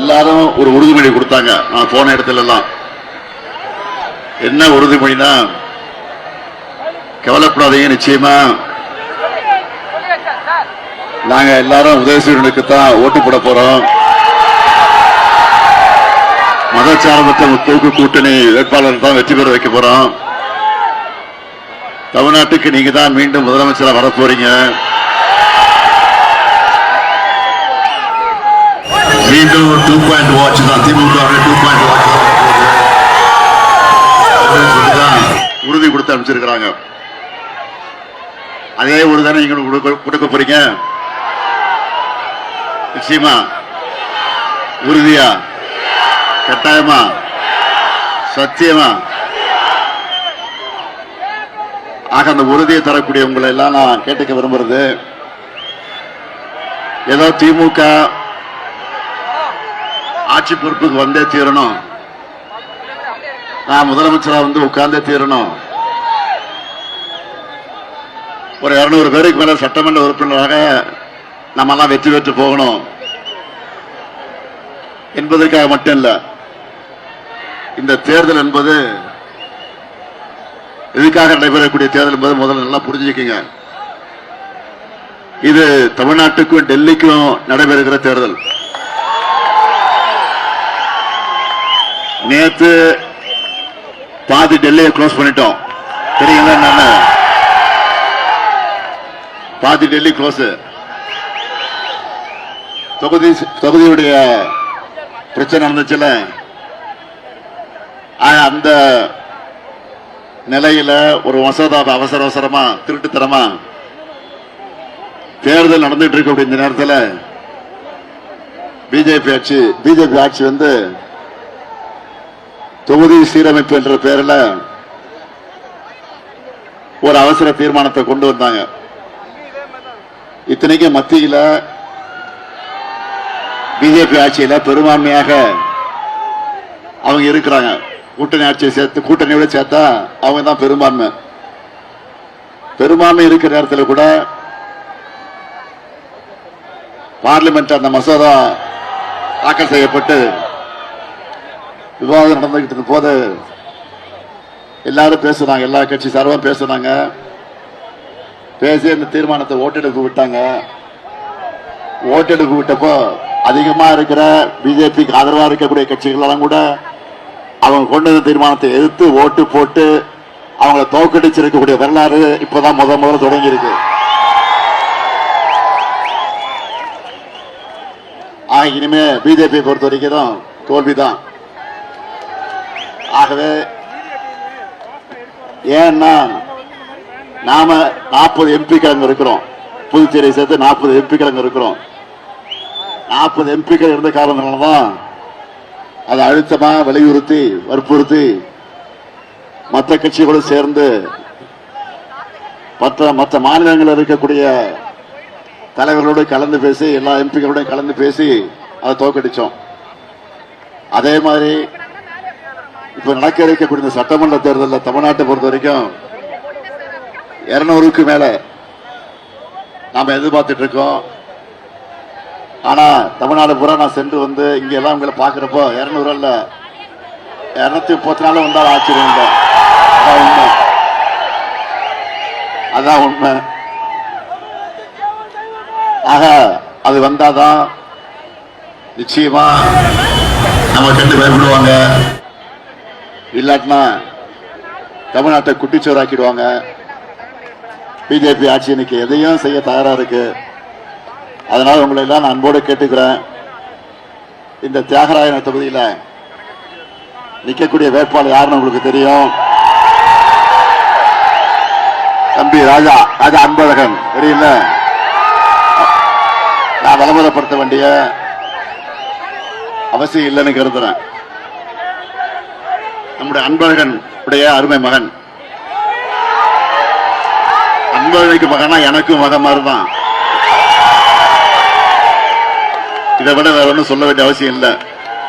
எல்லாரும் ஒரு உறுதிமொழி கொடுத்தாங்க. நான் போன இடத்துல எல்லாம் என்ன உறுதிமொழினா, கவலைப்படாதீங்க, நிச்சயமா நாங்க எல்லாரும் உதயசூரியனுக்கு தான் ஓட்டு போட போறோம். மதச்சார்பற்ற முற்போக்கு கூட்டணி வேட்பாளர் தான் வெற்றி பெற வைக்க போறோம். தமிழ்நாட்டுக்கு நீங்க தான் மீண்டும் முதலமைச்சரா வரப்போறீங்க. மீண்டும் 2 பாயிண்ட் வாட்ச் தான் திமுக 2 பாயிண்ட் வாட்ச் தான் உறுதி கொடுத்து அனுப்பிச்சிருக்கிறாங்க. அதே உறுதிதானே நீங்க கொடுக்க போறீங்க? நிச்சயமா, உறுதியா, கட்டாயமா, சத்தியமா? ஆக அந்த உறுதியை தரக்கூடிய உங்களை எல்லாம் நான் கேட்டுக்க விரும்புறது, ஏதோ திமுக ஆட்சி பொறுப்புக்கு வந்தே தீரணும், நான் முதலமைச்சரா வந்து உட்கார்ந்தே தீரணும், ஒரு 200 பேருக்கு மேல சட்டமன்ற உறுப்பினராக நம்ம எல்லாம் வெற்றி பெற்று போகணும் என்பதற்காக மட்டும் இல்ல. இந்த தேர்தல் என்பது எதுக்காக நடைபெறக்கூடிய தேர்தல் என்பது முதல்ல நல்லா புரிஞ்சுக்கங்க. இது தமிழ்நாட்டுக்கும் டெல்லிக்கும் நடைபெறுகிற தேர்தல். நேற்று பாதி டெல்லியை க்ளோஸ் பண்ணிட்டோம், தெரியுங்களா? என்ன பாதி டெல்லி க்ளோஸ். தொகுதியுடைய பிரச்சனை நடந்துச்சுல, அந்த நிலையில ஒரு மசோதா அவசர அவசரமா திருட்டுத்தனமா தேர்தல் நடந்துட்டு இருக்க இந்த நேரத்தில் பிஜேபி ஆட்சி வந்து தொகுதி சீரமைப்பு என்ற பெயரில் ஒரு அவசர தீர்மானத்தை கொண்டு வந்தாங்க. இத்தனைக்கு மத்தியில பிஜேபி ஆட்சியில பெரும்பான்மையாக அவங்க இருக்கிறாங்க. கூட்டணி ஆட்சியை சேர்த்து கூட்டணியோட சேர்த்தா அவங்க தான் பெரும்பான்மை இருக்கிற நேரத்தில் கூட பார்லிமெண்ட் அந்த மசோதா தாக்கல் செய்யப்பட்டு விவாதம் நடந்துகிட்டு இருந்த போது எல்லாரும் பேசுறாங்க, எல்லா கட்சி சார்பாக பேசுறாங்க. பேசி அந்த தீர்மானத்தை ஓட்டெடுப்பு விட்டாங்க. ஓட்டெடுப்பு விட்டப்போ அதிகமா இருக்கிற பிஜேபிக்கு ஆதரவா இருக்கக்கூடிய கட்சிகள் எல்லாம் கூட அவங்க கொண்டு வந்த தீர்மானத்தை எதிர்த்து ஓட்டு போட்டு அவங்களை தோற்கடிச்சிருக்கக்கூடிய வரலாறு இப்பதான் முதல்ல தொடங்கி இருக்கு. இனிமே பிஜேபி பொறுத்த வரைக்கும் தோல்விதான். ஆகவே ஏன்னா நாம 40 எம்பிக்கள் அங்க இருக்கிறோம், புதுச்சேரியை சேர்த்து 40 எம்பிக்கள் அங்க இருக்கிறோம். 40 எம்பிக்கள் இருந்த காரணத்தினால்தான் அதை அழுத்தமா வலியுறுத்தி வற்புறுத்தி மற்ற கட்சிகளோடு சேர்ந்து மற்ற மாநிலங்களில் இருக்கக்கூடிய தலைவர்களோடு கலந்து பேசி எல்லா எம்பிக்களோட கலந்து பேசி அதை தோற்கடிச்சோம். அதே மாதிரி இப்ப நடக்க இருக்கக்கூடிய சட்டமன்ற தேர்தலில் தமிழ்நாட்டை பொறுத்த வரைக்கும் 200க்கு மேல நாம எதிர்பார்த்துட்டு இருக்கோம். ஆனா தமிழ்நாடு பூரா நான் சென்று வந்து இங்க எல்லாம் உங்களை பாக்குறப்போ 200 அல்ல 234 வந்தாலும் ஆச்சரியம் இல்லை. அதான் உண்மை. ஆக அது வந்தாதான் நிச்சயமா நம்ம கண்டு பயப்படுவாங்க. இல்லாட்டினா தமிழ்நாட்டை குட்டிச்சோராக்கிடுவாங்க. பிஜேபி ஆட்சி இன்னைக்கு எதையும் செய்ய தயாரா இருக்கு. அதனால உங்களை எல்லாம் நான் அன்போடு கேட்டுக்கிறேன், இந்த தியாகராயன தொகுதியில நிக்கக்கூடிய வேட்பாளர் யாருன்னு உங்களுக்கு தெரியும். தம்பி ராஜா அன்பழகன் தெரியல. நான் விளம்பரப்படுத்த வேண்டிய அவசியம் இல்லைன்னு கருதுறேன். நம்முடைய அன்பழகன் உடைய அருமை மகன். அன்பழகனுக்கு மகனா எனக்கும் மகன் மாதிரிதான். இதை விட வேற ஒன்றும் சொல்ல வேண்டிய அவசியம் இல்லை.